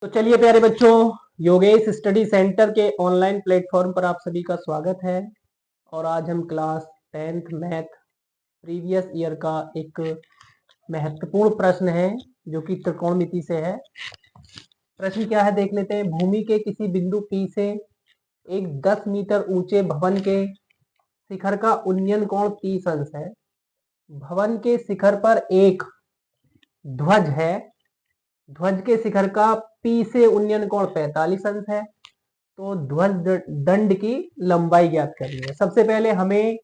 तो चलिए प्यारे बच्चों, योगेश स्टडी सेंटर के ऑनलाइन प्लेटफॉर्म पर आप सभी का स्वागत है। और आज हम class 10th math previous year का एक महत्वपूर्ण प्रश्न है जो कि त्रिकोणमिति से है। प्रश्न क्या है देख लेते हैं। भूमि के किसी बिंदु P से एक 10 मीटर ऊंचे भवन के शिखर का उन्नयन कोण 30 अंश है। भवन के शिखर पर एक ध्वज है। ध्वज के शिखर का P से उन्नयन कोण 45 अंश है। तो ध्वज दंड की लंबाई ज्ञात करनी है। सबसे पहले हमें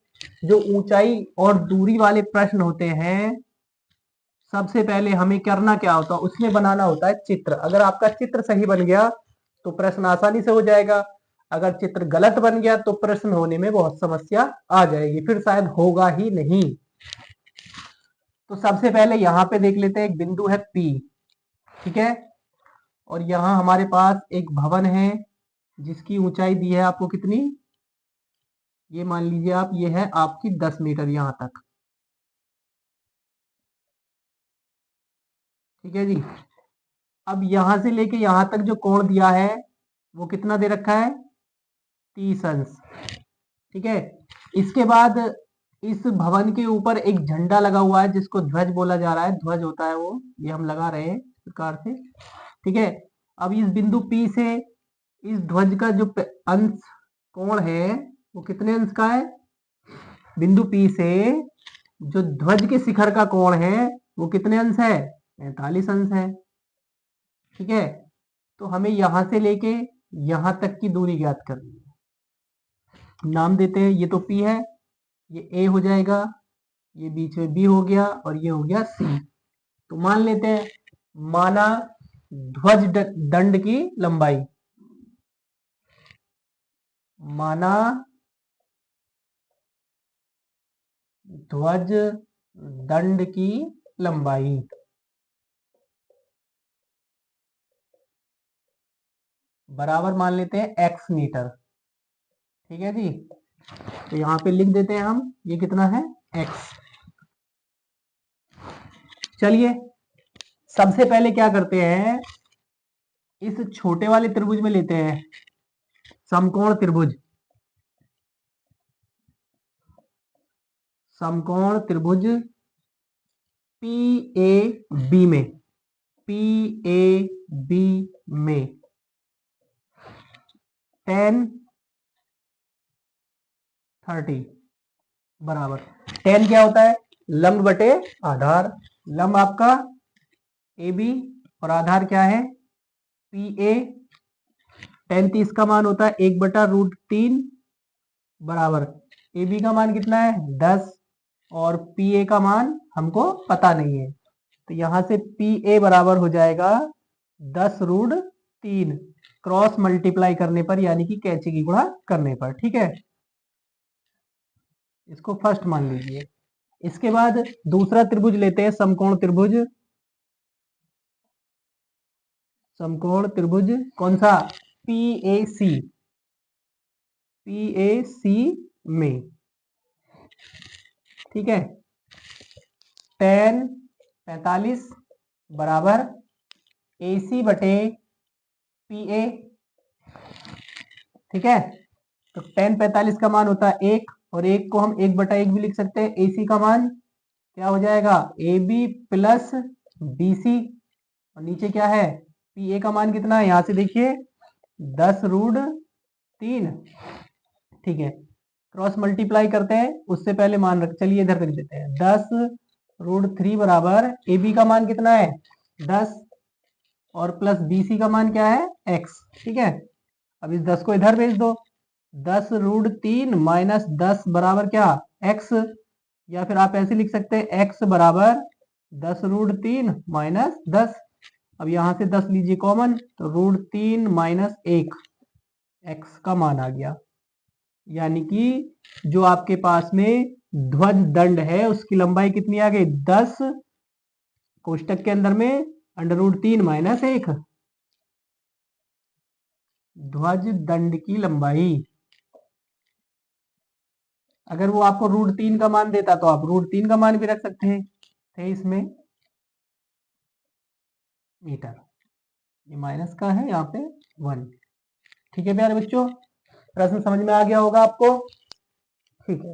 जो ऊंचाई और दूरी वाले प्रश्न होते हैं, सबसे पहले हमें करना क्या होता है, उसमें बनाना होता है चित्र। अगर आपका चित्र सही बन गया तो प्रश्न आसानी से हो जाएगा। अगर चित्र गलत बन गया तो प्रश्न होने में बहुत समस्या आ जाएगी, फिर शायद होगा ही नहीं। तो सबसे पहले यहां पे देख लेते हैं, एक बिंदु है P, ठीक है। और यहां हमारे पास एक भवन है जिसकी ऊंचाई दी है आपको कितनी, ये मान लीजिए आप, ये है आपकी 10 मीटर यहां तक, ठीक है जी। अब यहां से लेके यहां तक जो कोण दिया है वो कितना दे रखा है, 30 अंश, ठीक है। इसके बाद इस भवन के ऊपर एक झंडा लगा हुआ है जिसको ध्वज बोला जा रहा है, ध्वज होता है वो, ये हम लगा रहे हैं इस प्रकार से, ठीक है। अब इस बिंदु P से इस ध्वज का जो अंश कोण है वो कितने अंश का है, बिंदु P से जो ध्वज के शिखर का कोण है वो कितने अंश है, 45 अंश है, ठीक है। तो हमें यहां से लेके यहां तक की दूरी ज्ञात करनी है। नाम देते हैं, ये तो P है, ये A हो जाएगा, ये बीच में B हो गया और ये हो गया C। तो मान लेते हैं, माना ध्वज दंड की लंबाई, माना ध्वज दंड की लंबाई बराबर मान लेते हैं x मीटर, ठीक है जी। तो यहां पे लिख देते हैं हम, ये कितना है, x। चलिए सबसे पहले क्या करते हैं, इस छोटे वाले त्रिभुज में लेते हैं समकोण त्रिभुज, समकोण त्रिभुज PAB में, PAB में tan 30 बराबर, tan क्या होता है, लंब बटे आधार। लंब आपका AB और आधार क्या है, PA। tan 30 का मान होता है 1/√3 बराबर, AB का मान कितना है 10 और PA का मान हमको पता नहीं है। तो यहां से PA बराबर हो जाएगा 10√3 क्रॉस मल्टीप्लाई करने पर, यानी कि कैंची की गुणा करने पर, ठीक है। इसको फर्स्ट मान लीजिए। इसके बाद दूसरा त्रिभुज लेते हैं, समकोण त्रिभुज, समकोण त्रिभुज कौन सा, PAC, PAC में, ठीक है। tan 45 बराबर AC बटे PA, ठीक है। तो tan 45 का मान होता है 1 और 1 को हम 1/1 भी लिख सकते हैं। AC का मान क्या हो जाएगा, AB प्लस BC, और नीचे क्या है, PA का मान कितना है, यहां से देखिए 10√3, ठीक है। क्रॉस मल्टीप्लाई करते हैं, उससे पहले मान रख, चलिए इधर रख देते हैं, 10√3 बराबर AB का मान कितना है 10 और प्लस BC का मान क्या है x, ठीक है। अब इस 10 को इधर भेज दो, 10√3 माइनस 10 बराबर क्या, x, या फिर आप ऐसे लिख सकते हैं x बराबर 10√3 माइनस 10। अब यहां से 10 लीजिए कॉमन, तो √3 माइनस 1 x का मान आ गया। यानी कि जो आपके पास में ध्वज दंड है उसकी लंबाई कितनी आ गई, 10 कोष्टक के अंदर में √3 माइनस 1, ध्वज दंड की लंबाई। अगर वो आपको √3 का मान देता तो आप √3 का मान भी रख सकते हैं थे इसमें मीटर, ये माइनस का है यहाँ पे 1। ठीक है प्यारे बच्चों, प्रश्न समझ में आ गया होगा आपको। ठीक है।